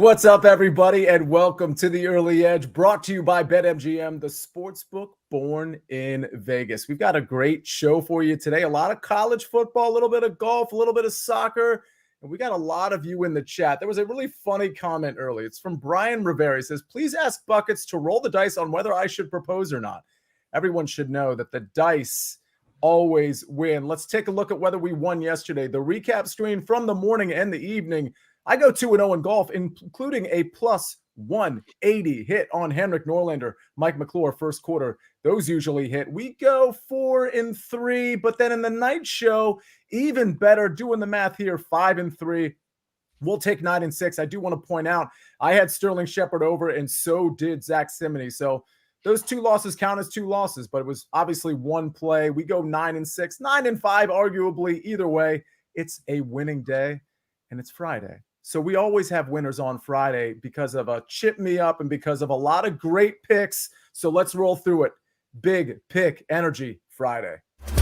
What's up, everybody, and welcome to the Early Edge, brought to you by BetMGM, the sportsbook born in Vegas. We've got a great show for you today. A lot of college football, a little bit of golf, a little bit of soccer, and we got a lot of you in the chat. There was a really funny comment early. It's from Brian Rivera. He says, please ask Buckets to roll the dice on whether I should propose or not. Everyone should know that the dice always win. Let's take a look at whether we won yesterday. The recap screen from the morning and the evening. I go 2-0 in golf, including a plus 180 hit on Henrik Norlander, Mike McClure, first quarter. Those usually hit. We go 4-3, but then in the night show, even better, doing the math here, 5-3. We'll take 9-6. I do want to point out, I had Sterling Shepard over, and so did Zach Simony. So those two losses count as two losses, but it was obviously one play. We go 9-6, 9-5, arguably. Either way, it's a winning day, and it's Friday. So we always have winners on Friday because of a Chip Me Up and because of a lot of great picks. So let's roll through it. Big Pick Energy Friday. Woo!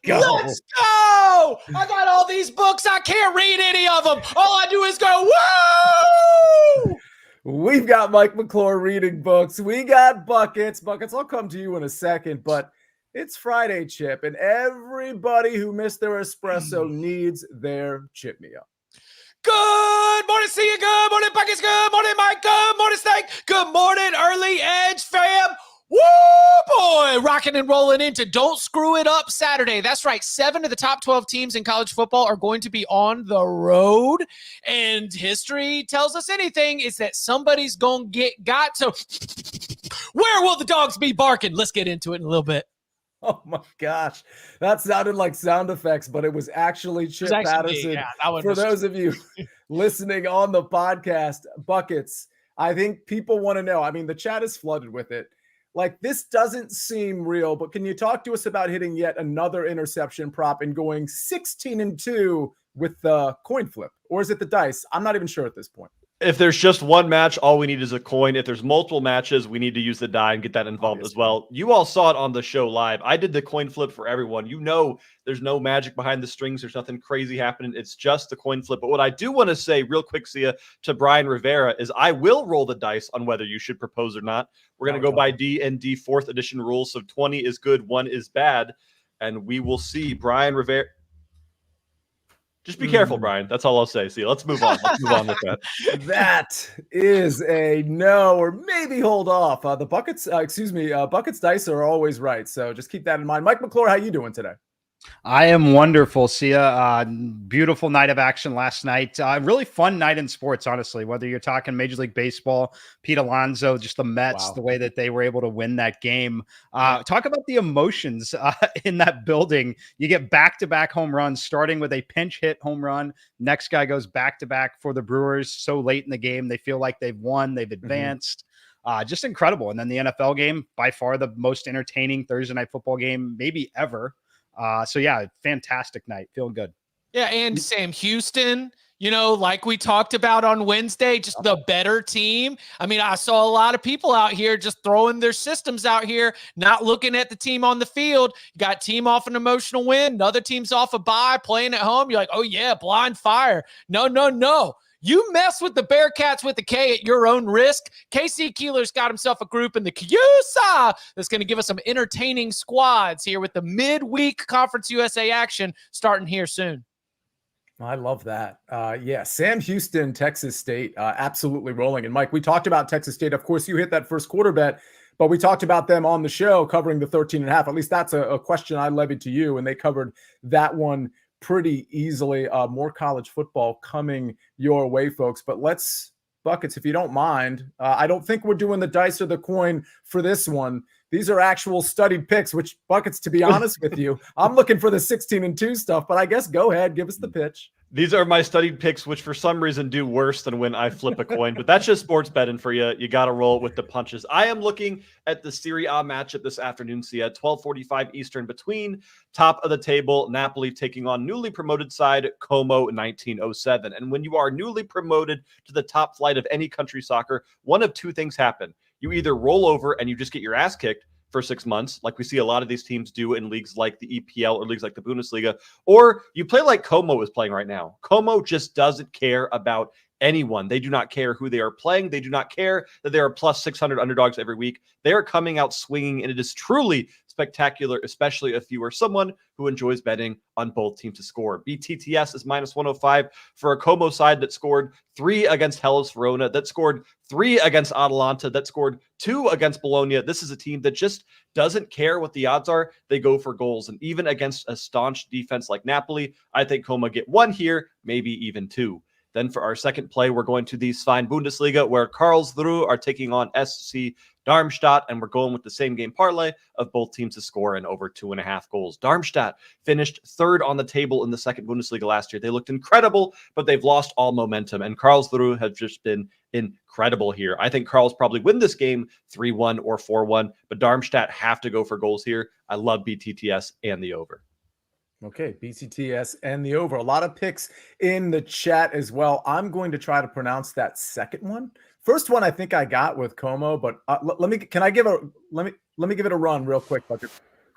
Let's go! I got all these books. I can't read any of them. All I do is go, woo! We've got Mike McClure reading books. We got Buckets. Buckets, I'll come to you in a second, but it's Friday, Chip, and everybody who missed their espresso needs their Chip Me Up. Good morning, Sia. Good morning, Buckets. Good morning, Mike. Good morning, Snake. Good morning, Early Edge fam. Woo, boy, rocking and rolling into Don't Screw It Up Saturday. That's right. 7 of the top 12 teams in college football are going to be on the road. And history tells us anything is that somebody's going to got. So where will the dogs be barking? Let's get into it in a little bit. Oh, my gosh. That sounded like sound effects, but it was actually Chip Patterson. Yeah, for those of you listening on the podcast, Buckets, I think people want to know. I mean, the chat is flooded with it. Like, this doesn't seem real, but can you talk to us about hitting yet another interception prop and going 16-2 with the coin flip? Or is it the dice? I'm not even sure at this point. If there's just one match, all we need is a coin. If there's multiple matches, we need to use the die and get that involved as well. You all saw it on the show live. I did the coin flip for everyone. You know there's no magic behind the strings. There's nothing crazy happening. It's just the coin flip. But what I do want to say real quick, Sia, to Brian Rivera is I will roll the dice on whether you should propose or not. We're going to go by D&D 4th edition rules. So 20 is good, 1 is bad. And we will see Brian Rivera. Just be careful, Brian. That's all I'll say. See, let's move on. Let's move on with that. That is a no, or maybe hold off. The Buckets, Buckets dice are always right. So just keep that in mind. Mike McClure, how you doing today? I am wonderful, Sia. Beautiful night of action last night. Really fun night in sports, honestly, whether you're talking Major League Baseball, Pete Alonso, just the Mets, the way that they were able to win that game. Talk about the emotions in that building. You get back-to-back home runs, starting with a pinch hit home run. Next guy goes back-to-back for the Brewers so late in the game. They feel like they've won, they've advanced. Just incredible. And then the NFL game, by far the most entertaining Thursday night football game maybe ever. So yeah, fantastic night. Feeling good. Yeah. And Sam Houston, you know, like we talked about on Wednesday, just the better team. I mean, I saw a lot of people out here just throwing their systems out here, not looking at the team on the field. You got team off an emotional win. Another team's off a bye, playing at home. You're like, oh yeah, blind fire. No. You mess with the Bearcats with the K at your own risk. KC Keeler's got himself a group in the CUSA that's going to give us some entertaining squads here with the midweek Conference USA action starting here soon. I love that. Yeah, Sam Houston, Texas State, absolutely rolling. And Mike, we talked about Texas State. Of course, you hit that first quarter bet, but we talked about them on the show covering the 13.5. At least that's a question I levied to you, and they covered that one pretty easily. More college football coming your way, folks. But let's, Buckets, if you don't mind. I don't think we're doing the dice or the coin for this one. These are actual studied picks, which, Buckets, to be honest with you, I'm looking for the 16-2 stuff, but I guess go ahead, give us the pitch. These are my studied picks, which for some reason do worse than when I flip a coin, but that's just sports betting for you. You got to roll with the punches. I am looking at the Serie A matchup this afternoon, see at 12:45 Eastern between top of the table Napoli taking on newly promoted side Como 1907. And when you are newly promoted to the top flight of any country soccer, one of two things happen. You either roll over and you just get your ass kicked, for 6 months, like we see a lot of these teams do in leagues like the EPL or leagues like the Bundesliga, or you play like Como is playing right now. Como just doesn't care about anyone. They do not care who they are playing. They do not care that there are plus 600 underdogs every week. They are coming out swinging, and it is truly spectacular, especially if you are someone who enjoys betting on both teams to score. BTTS is minus 105 for a Como side that scored 3 against Hellas Verona, that scored 3 against Atalanta, that scored 2 against Bologna. This is a team that just doesn't care what the odds are. They go for goals. And even against a staunch defense like Napoli, I think Como get 1 here, maybe even 2. Then for our second play, we're going to the Svein Bundesliga, where Karlsruhe are taking on SC Darmstadt, and we're going with the same game parlay of both teams to score in over 2.5 goals. Darmstadt finished 3rd on the table in the second Bundesliga last year. They looked incredible, but they've lost all momentum, and Karlsruhe have just been incredible here. I think Karls probably win this game 3-1 or 4-1, but Darmstadt have to go for goals here. I love BTTS and the over. Okay, BCTS and the over. A lot of picks in the chat as well. I'm going to try to pronounce that second one. First one I think I got with Como, but let me give it a run real quick.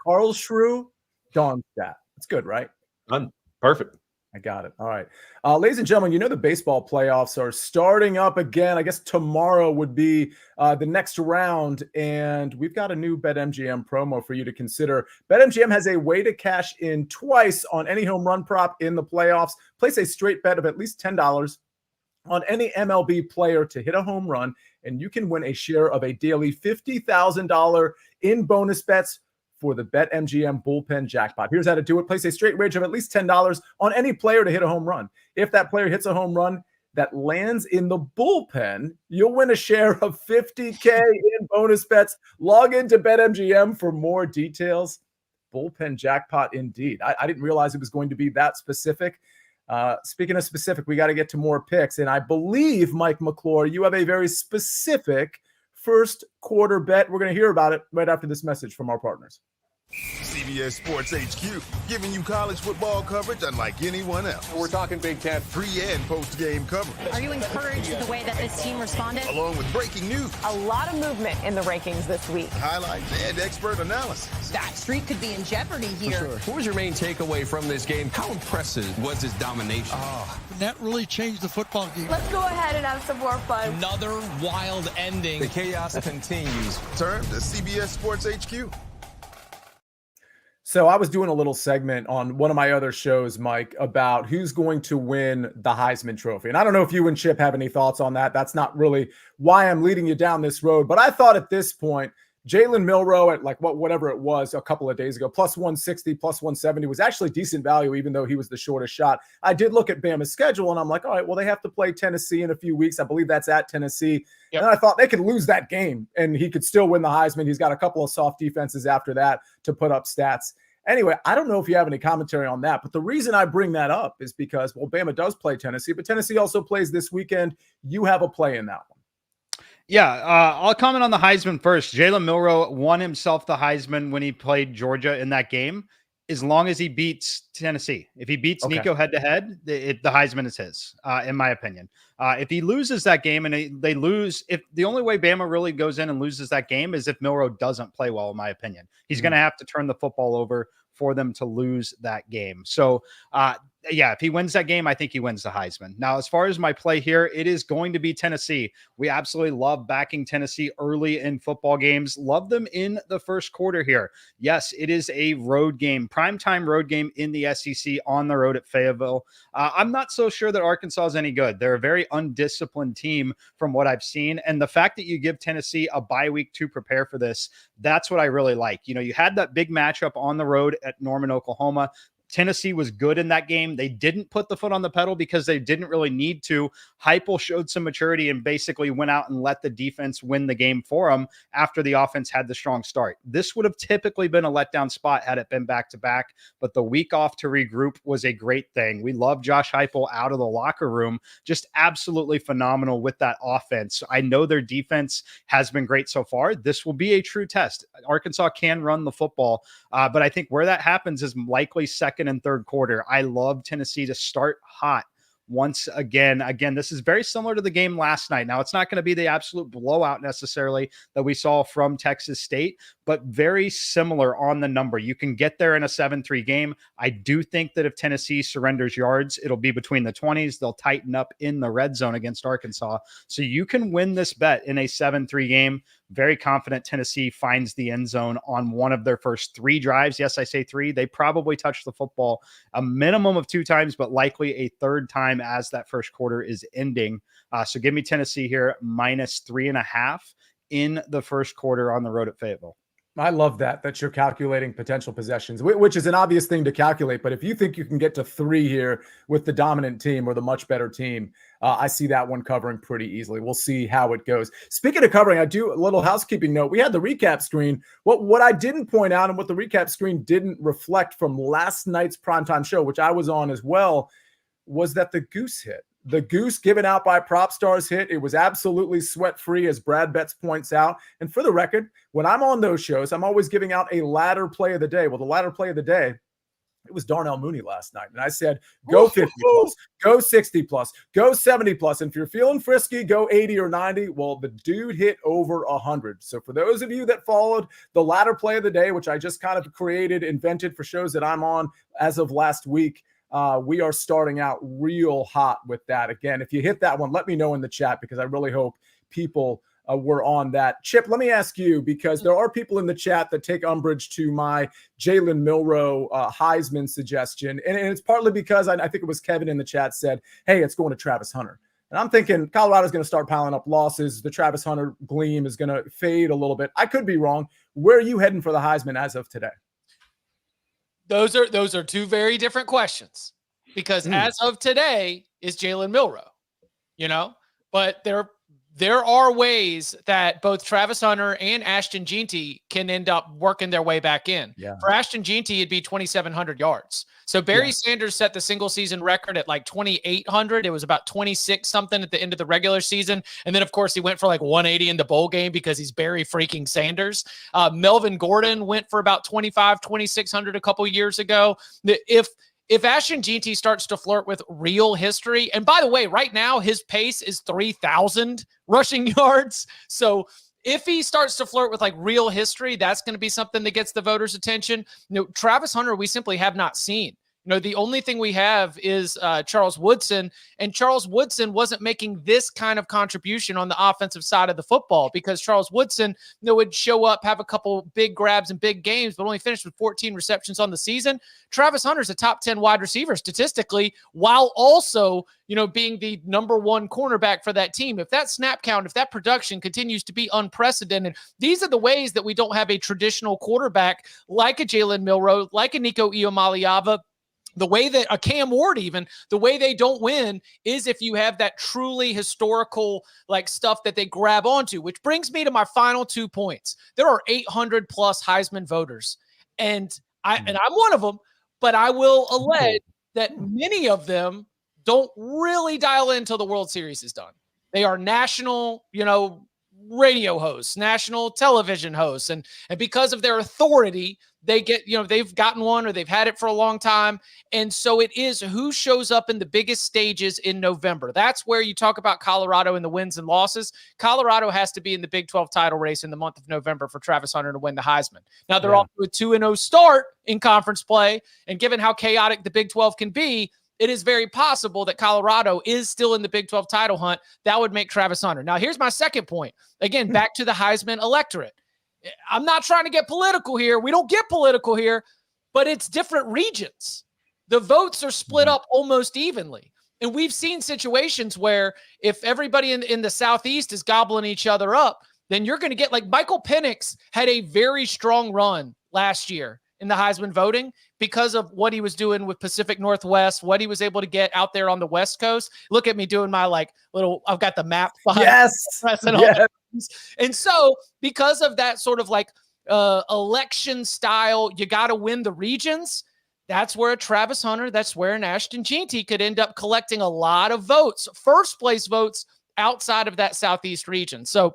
Karlsruhe, Darmstadt. That's good, right? Done. Perfect. I got it. All right. Ladies and gentlemen, you know the baseball playoffs are starting up again. I guess tomorrow would be the next round, and we've got a new BetMGM promo for you to consider. BetMGM has a way to cash in twice on any home run prop in the playoffs. Place a straight bet of at least $10 on any MLB player to hit a home run, and you can win a share of a daily $50,000 in bonus bets for the BetMGM Bullpen Jackpot. Here's how to do it. Place a straight wager of at least $10 on any player to hit a home run. If that player hits a home run that lands in the bullpen, you'll win a share of $50K in bonus bets. Log into BetMGM for more details. Bullpen Jackpot indeed. I didn't realize it was going to be that specific. Speaking of specific, we got to get to more picks. And I believe, Mike McClure, you have a very specific first quarter bet. We're going to hear about it right after this message from our partners. CBS Sports HQ, giving you college football coverage unlike anyone else. We're talking Big Ten. Pre- and post-game coverage. Are you encouraged with the way that this team responded? Along with breaking news. A lot of movement in the rankings this week. Highlights and expert analysis. That streak could be in jeopardy here. Sure. What was your main takeaway from this game? How impressive was his domination? That really changed the football game. Let's go ahead and have some more fun. Another wild ending. The chaos continues. Turn to CBS Sports HQ. So I was doing a little segment on one of my other shows, Mike, about who's going to win the Heisman Trophy. And I don't know if you and Chip have any thoughts on that. That's not really why I'm leading you down this road. But I thought at this point, Jalen Milroe at like whatever it was a couple of days ago, plus 160, plus 170 was actually decent value, even though he was the shortest shot. I did look at Bama's schedule and I'm like, all right, well, they have to play Tennessee in a few weeks. I believe that's at Tennessee. Yep. And I thought they could lose that game and he could still win the Heisman. He's got a couple of soft defenses after that to put up stats. Anyway, I don't know if you have any commentary on that, but the reason I bring that up is because, well, Bama does play Tennessee, but Tennessee also plays this weekend. You have a play in that one. Yeah, I'll comment on the Heisman first. Jalen Milroe won himself the Heisman when he played Georgia in that game, as long as he beats Tennessee. If he beats Nico head-to-head, the Heisman is his, in my opinion. If he loses that game and they lose, if the only way Bama really goes in and loses that game is if Milroe doesn't play well, in my opinion. He's going to have to turn the football over for them to lose that game. So, if he wins that game, I think he wins the Heisman. Now, as far as my play here, it is going to be Tennessee. We absolutely love backing Tennessee early in football games. Love them in the first quarter here. Yes, it is a road game, primetime road game in the SEC on the road at Fayetteville. I'm not so sure that Arkansas is any good. They're a very undisciplined team from what I've seen. And the fact that you give Tennessee a bye week to prepare for this, that's what I really like. You know, you had that big matchup on the road at Norman, Oklahoma. Tennessee was good in that game. They didn't put the foot on the pedal because they didn't really need to. Heupel showed some maturity and basically went out and let the defense win the game for them after the offense had the strong start. This would have typically been a letdown spot had it been back-to-back, but the week off to regroup was a great thing. We love Josh Heupel out of the locker room, just absolutely phenomenal with that offense. I know their defense has been great so far. This will be a true test. Arkansas can run the football, but I think where that happens is likely second and third quarter. I love Tennessee to start hot once again. Again, this is very similar to the game last night. Now, it's not going to be the absolute blowout necessarily that we saw from Texas State, but very similar on the number. You can get there in a 7-3 game. I do think that if Tennessee surrenders yards, it'll be between the 20s. They'll tighten up in the red zone against Arkansas. So you can win this bet in a 7-3 game. Very confident Tennessee finds the end zone on one of their first 3 drives. Yes, I say 3. They probably touch the football a minimum of 2 times, but likely a 3rd time as that first quarter is ending. So give me Tennessee here, -3.5 in the first quarter on the road at Fayetteville. I love that you're calculating potential possessions, which is an obvious thing to calculate. But if you think you can get to 3 here with the dominant team or the much better team, I see that one covering pretty easily. We'll see how it goes. Speaking of covering, I do a little housekeeping note. We had the recap screen. What I didn't point out and what the recap screen didn't reflect from last night's primetime show, which I was on as well, was that the goose hit. The goose given out by Prop Stars hit. It was absolutely sweat-free, as Brad Betts points out. And for the record, when I'm on those shows, I'm always giving out a ladder play of the day. Well, the ladder play of the day, it was Darnell Mooney last night. And I said, go 50 plus, go 60 plus, go 70 plus. And if you're feeling frisky, go 80 or 90. Well, the dude hit over 100. So for those of you that followed the ladder play of the day, which I just kind of invented for shows that I'm on as of last week, we are starting out real hot with that. Again, if you hit that one, let me know in the chat, because I really hope people were on that. Chip, let me ask you, because there are people in the chat that take umbrage to my Jalen Milroe Heisman suggestion. And it's partly because I think it was Kevin in the chat said, hey, it's going to Travis Hunter. And I'm thinking Colorado's going to start piling up losses. The Travis Hunter gleam is going to fade a little bit. I could be wrong. Where are you heading for the Heisman as of today? Those are 2 very different questions, because as of today is Jalen Milroe, but there are ways that both Travis Hunter and Ashton Jeanty can end up working their way back in. Yeah. For Ashton Jeanty, it'd be 2,700 yards. So Barry Sanders set the single season record at like 2,800. It was about 26 something at the end of the regular season. And then of course he went for like 180 in the bowl game because he's Barry freaking Sanders. Melvin Gordon went for about 2,600 a couple years ago. If Ashton Jeanty starts to flirt with real history, and by the way, right now his pace is 3,000 rushing yards. So if he starts to flirt with like real history, that's going to be something that gets the voters' attention. Travis Hunter, we simply have not seen. The only thing we have is Charles Woodson, and Charles Woodson wasn't making this kind of contribution on the offensive side of the football, because Charles Woodson would show up, have a couple big grabs and big games, but only finished with 14 receptions on the season. Travis Hunter's a top 10 wide receiver statistically, while also, being the number 1 cornerback for that team. If that snap count, if that production continues to be unprecedented, these are the ways that we don't have a traditional quarterback like a Jalen Milroe, like a Nico Iamaleava. The way that a Cam Ward, even the way they don't win is if you have that truly historical like stuff that they grab onto, which brings me to my final 2 points. There are 800 plus Heisman voters, and I'm one of them, but I will allege that many of them don't really dial in until the World Series is done. They are national, radio hosts, national television hosts, and because of their authority, they get, they've gotten one or they've had it for a long time. And so it is who shows up in the biggest stages in November. That's where you talk about Colorado and the wins and losses. Colorado has to be in the Big 12 title race in the month of November for Travis Hunter to win the Heisman. Now they're off to a 2-0 start in conference play. And given how chaotic the Big 12 can be, it is very possible that Colorado is still in the Big 12 title hunt. That would make Travis Hunter. Now here's my second point. Again, back to the Heisman electorate. I'm not trying to get political here. We don't get political here, but it's different regions. The votes are split up almost evenly. And we've seen situations where if everybody in the Southeast is gobbling each other up, then you're going to get like Michael Penix had a very strong run last year in the Heisman voting because of what he was doing with Pacific Northwest, what he was able to get out there on the West Coast. Look at me doing my I've got the map behind. Yes. And so because of that sort of election style, you got to win the regions. That's where a Travis Hunter, that's where an Ashton Jeanty could end up collecting a lot of votes, first place votes outside of that Southeast region. So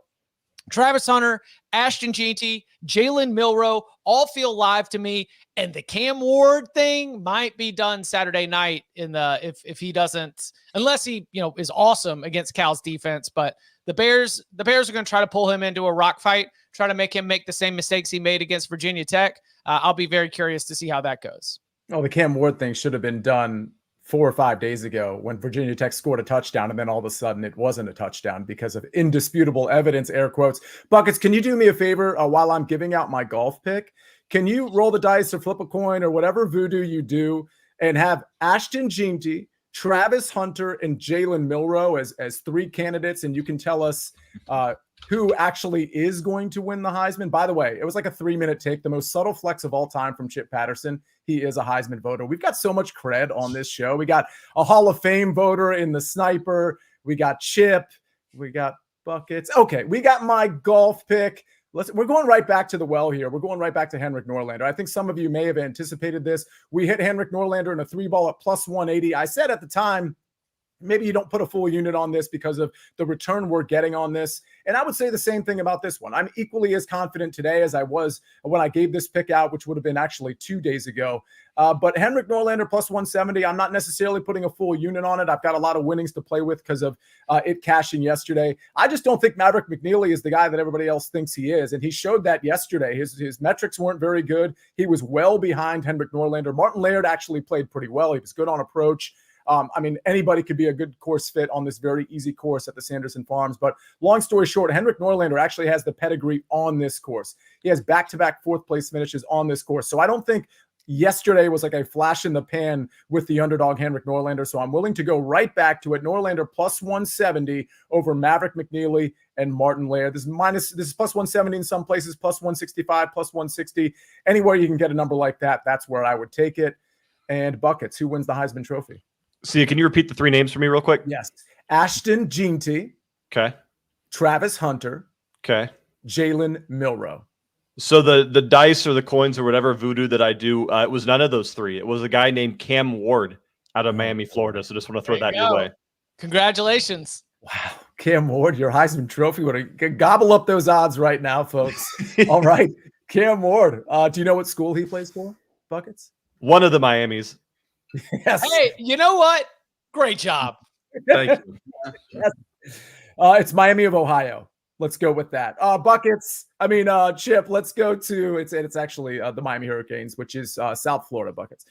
Travis Hunter, Ashton Jeanty, Jalen Milroe all feel live to me. And the Cam Ward thing might be done Saturday night if he doesn't, unless he, is awesome against Cal's defense. But the Bears are going to try to pull him into a rock fight, try to make him make the same mistakes he made against Virginia Tech. I'll be very curious to see how that goes. Oh, the Cam Ward thing should have been done 4 or 5 days ago when Virginia Tech scored a touchdown, and then all of a sudden it wasn't a touchdown because of indisputable evidence, air quotes. Buckets, can you do me a favor while I'm giving out my golf pick? Can you roll the dice or flip a coin or whatever voodoo you do and have Ashton Jeanty, Travis Hunter, and Jalen Milroe as 3 candidates, and you can tell us who actually is going to win the Heisman? By the way, it was like a 3-minute take, the most subtle flex of all time from Chip Patterson. He is a Heisman voter. We've got so much cred on this show. We got a Hall of Fame voter in the sniper. We got Chip. We got Buckets. Okay, we got my golf pick. We're going right back to the well here. We're going right back to Henrik Norlander. I think some of you may have anticipated this. We hit Henrik Norlander in a 3-ball at plus 180. I said at the time, maybe you don't put a full unit on this because of the return we're getting on this. And I would say the same thing about this one. I'm equally as confident today as I was when I gave this pick out, which would have been actually 2 days ago. But Henrik Norlander plus 170, I'm not necessarily putting a full unit on it. I've got a lot of winnings to play with because of it cashing yesterday. I just don't think Maverick McNeely is the guy that everybody else thinks he is. And he showed that yesterday. His metrics weren't very good. He was well behind Henrik Norlander. Martin Laird actually played pretty well. He was good on approach. Anybody could be a good course fit on this very easy course at the Sanderson Farms. But long story short, Henrik Norlander actually has the pedigree on this course. He has back-to-back 4th place finishes on this course. So I don't think yesterday was like a flash in the pan with the underdog Henrik Norlander. So I'm willing to go right back to it. Norlander plus 170 over Maverick McNeely and Martin Laird. This is plus 170 in some places, plus 165, plus 160. Anywhere you can get a number like that, that's where I would take it. And Buckets, who wins the Heisman Trophy? Sia, can you repeat the 3 names for me real quick? Yes. Ashton Jeanty. Okay. Travis Hunter. Okay. Jalen Milroe. So the dice or the coins or whatever voodoo that I do, it was none of those 3. It was a guy named Cam Ward out of Miami, Florida. So just want to throw that your way. Congratulations. Wow. Cam Ward, your Heisman Trophy. Gobble up those odds right now, folks. All right. Cam Ward. Do you know what school he plays for, Buckets? One of the Miamis. Yes. Hey, you know what? Great job. Thank you. Yes. It's Miami of Ohio. Let's go with that. Chip, let's go to it's actually the Miami Hurricanes, which is South Florida. Buckets.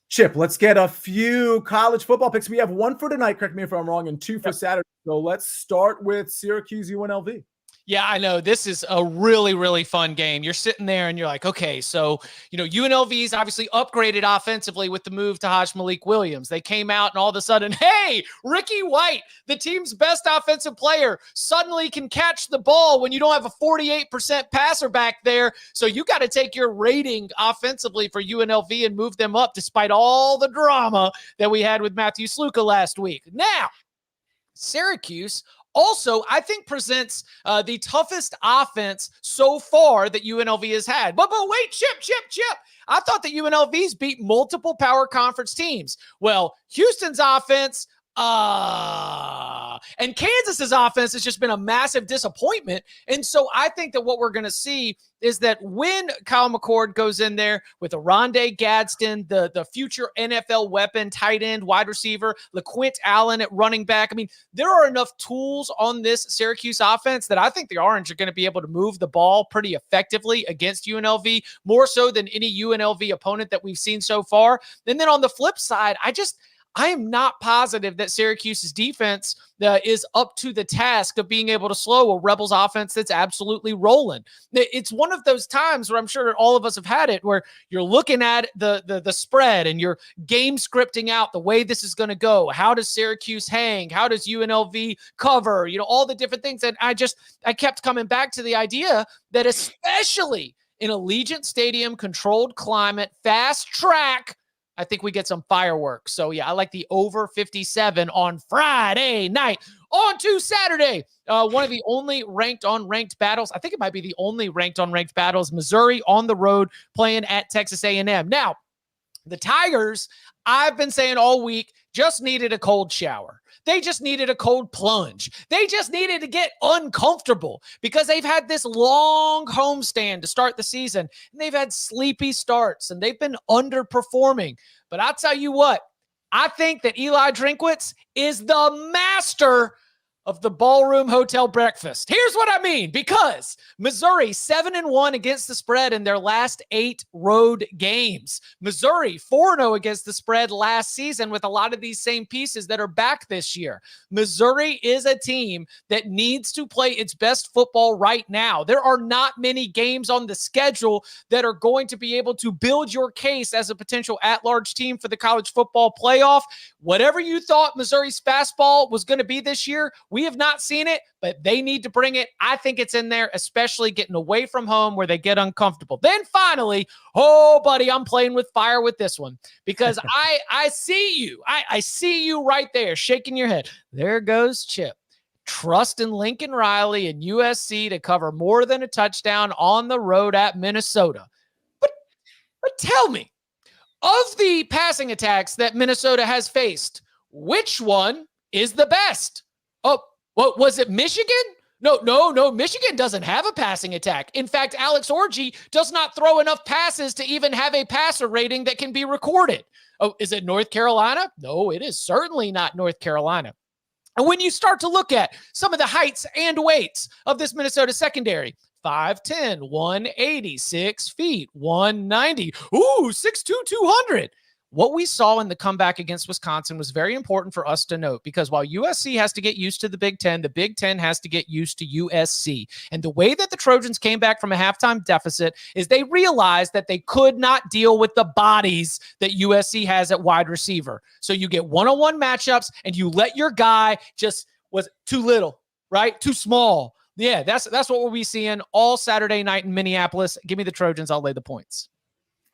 Chip, let's get a few college football picks. We have 1 for tonight, correct me if I'm wrong, and 2 for Saturday. So let's start with Syracuse UNLV. Yeah, I know. This is a really, really fun game. You're sitting there and you're like, okay, so, UNLV's obviously upgraded offensively with the move to Hajj Malik Williams. They came out and all of a sudden, hey, Ricky White, the team's best offensive player, suddenly can catch the ball when you don't have a 48% passer back there. So you got to take your rating offensively for UNLV and move them up despite all the drama that we had with Matthew Sluka last week. Now, Syracuse also, I think, presents the toughest offense so far that UNLV has had. But wait, Chip. I thought that UNLV's beat multiple power conference teams. Well, Houston's offense and Kansas's offense has just been a massive disappointment. And so I think that what we're going to see is that when Kyle McCord goes in there with a Rondé Gadsden, the future NFL weapon, tight end, wide receiver, LaQuint Allen at running back. I mean, there are enough tools on this Syracuse offense that I think the Orange are going to be able to move the ball pretty effectively against UNLV, more so than any UNLV opponent that we've seen so far. And then on the flip side, I am not positive that Syracuse's defense is up to the task of being able to slow a Rebels offense that's absolutely rolling. It's one of those times where I'm sure all of us have had it, where you're looking at the spread and you're game scripting out the way this is going to go. How does Syracuse hang? How does UNLV cover? All the different things. And I kept coming back to the idea that especially in Allegiant Stadium, controlled climate, fast track, I think we get some fireworks. So, yeah, I like the over 57 on Friday night. On to Saturday, one of the only ranked-on-ranked battles. I think it might be the only ranked-on-ranked battles. Missouri on the road playing at Texas A&M. Now, the Tigers, I've been saying all week, just needed a cold shower. They just needed a cold plunge. They just needed to get uncomfortable because they've had this long homestand to start the season, and they've had sleepy starts, and they've been underperforming. But I'll tell you what, I think that Eli Drinkwitz is the master of the ballroom hotel breakfast. Here's what I mean, because Missouri 7-1 against the spread in their last 8 road games. Missouri 4-0 against the spread last season with a lot of these same pieces that are back this year. Missouri is a team that needs to play its best football right now. There are not many games on the schedule that are going to be able to build your case as a potential at-large team for the college football playoff. Whatever you thought Missouri's fastball was going to be this year, we have not seen it, but they need to bring it. I think it's in there, especially getting away from home where they get uncomfortable. Then finally, oh, buddy, I'm playing with fire with this one because I see you. I see you right there shaking your head. There goes Chip. Trust in Lincoln Riley and USC to cover more than a touchdown on the road at Minnesota. But tell me, of the passing attacks that Minnesota has faced, which one is the best? Oh, what was it? Michigan? No. Michigan doesn't have a passing attack. In fact, Alex Orji does not throw enough passes to even have a passer rating that can be recorded. Oh, is it North Carolina? No, it is certainly not North Carolina. And when you start to look at some of the heights and weights of this Minnesota secondary, 5'10", 180, 6 feet, 190, 6'2", 200. What we saw in the comeback against Wisconsin was very important for us to note because while USC has to get used to the Big Ten has to get used to USC. And the way that the Trojans came back from a halftime deficit is they realized that they could not deal with the bodies that USC has at wide receiver. So you get one-on-one matchups and you let your guy was too little, right? Too small. Yeah, that's what we'll be seeing all Saturday night in Minneapolis. Give me the Trojans. I'll lay the points.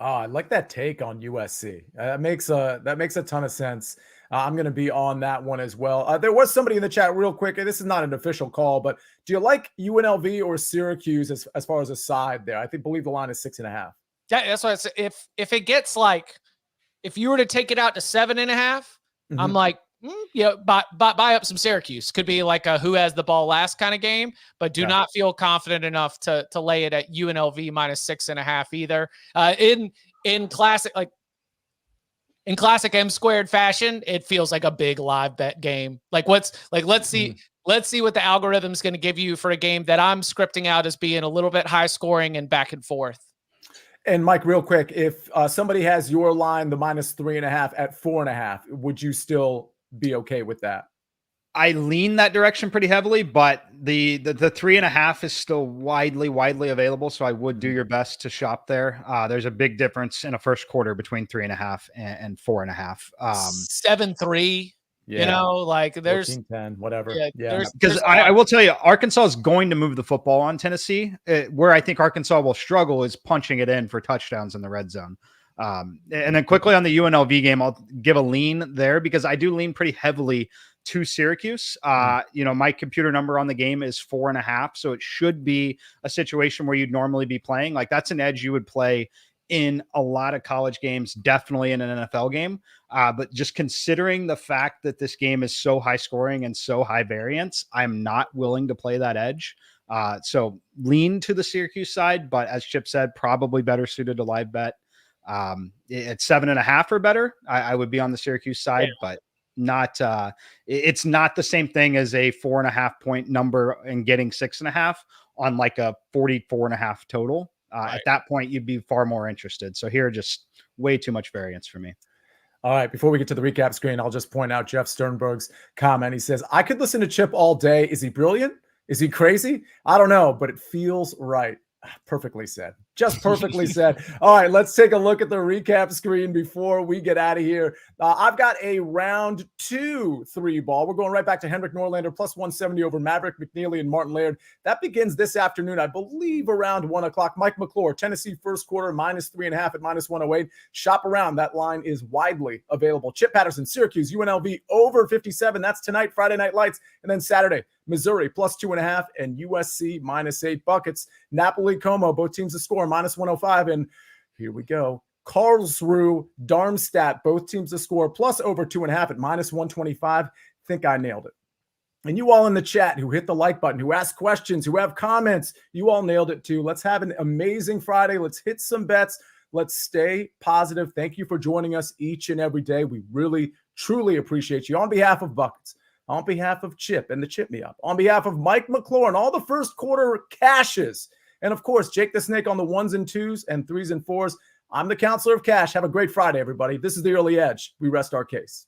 Oh, I like that take on USC. That makes a ton of sense. I'm going to be on that one as well. There was somebody in the chat real quick. This is not an official call, but do you like UNLV or Syracuse as far as a side there? believe the line is 6.5. Yeah, that's what I said. If it gets if you were to take it out to 7.5, I'm like, buy up some Syracuse. Could be like a who has the ball last kind of game, but do not feel confident enough to lay it at UNLV minus 6.5 either. In classic M squared fashion, it feels like a big live bet game. Let's see what the algorithm's going to give you for a game that I'm scripting out as being a little bit high scoring and back and forth. And Mike, real quick, if somebody has your line, the minus 3.5 at 4.5, would you still be okay with that? I lean that direction pretty heavily, but the 3.5 is still widely available. So I would do your best to shop there. There's a big difference in a first quarter between 3.5 and 4.5. 7-3. Yeah. There's 10, whatever. Yeah. Because I will tell you, Arkansas is going to move the football on Tennessee. Where I think Arkansas will struggle is punching it in for touchdowns in the red zone. And then quickly on the UNLV game, I'll give a lean there because I do lean pretty heavily to Syracuse. My computer number on the game is 4.5. So it should be a situation where you'd normally be playing. That's an edge you would play in a lot of college games, definitely in an NFL game. But just considering the fact that this game is so high scoring and so high variance, I'm not willing to play that edge. So lean to the Syracuse side, but as Chip said, probably better suited to live bet. At 7.5 or better, I would be on the Syracuse side, but not it's not the same thing as a 4.5 point number and getting 6.5 on a 44.5 total. At that point, you'd be far more interested. So here, just way too much variance for me. All right, before we get to the recap screen, I'll just point out Jeff Sternberg's comment. He says, I could listen to Chip all day. Is he brilliant? Is he crazy? I don't know, but it feels right. Perfectly said. Just perfectly said. All right, let's take a look at the recap screen before we get out of here. I've got a round 2 3-ball. We're going right back to Henrik Norlander plus 170 over Maverick McNeely and Martin Laird. That begins this afternoon, I believe, around 1 o'clock. Mike McClure, Tennessee first quarter minus 3.5 at minus 108. Shop around. That line is widely available. Chip Patterson, Syracuse, UNLV over 57. That's tonight, Friday Night Lights. And then Saturday, Missouri plus 2.5 and USC minus 8 buckets. Napoli, Como, both teams to score minus 105. And here we go. Karlsruhe, Darmstadt, both teams to score plus over 2.5 at minus 125. think I nailed it. And you all in the chat who hit the like button, who asked questions, who have comments, you all nailed it too. Let's have an amazing Friday. Let's hit some bets. Let's stay positive. Thank you for joining us each and every day. We really, truly appreciate you. On behalf of Buckets, on behalf of Chip and the Chip Me Up, on behalf of Mike McClure and all the first quarter cashes, and of course, Jake the Snake on the 1s and 2s and 3s and 4s, I'm the Counselor of Cash. Have a great Friday, everybody. This is the Early Edge. We rest our case.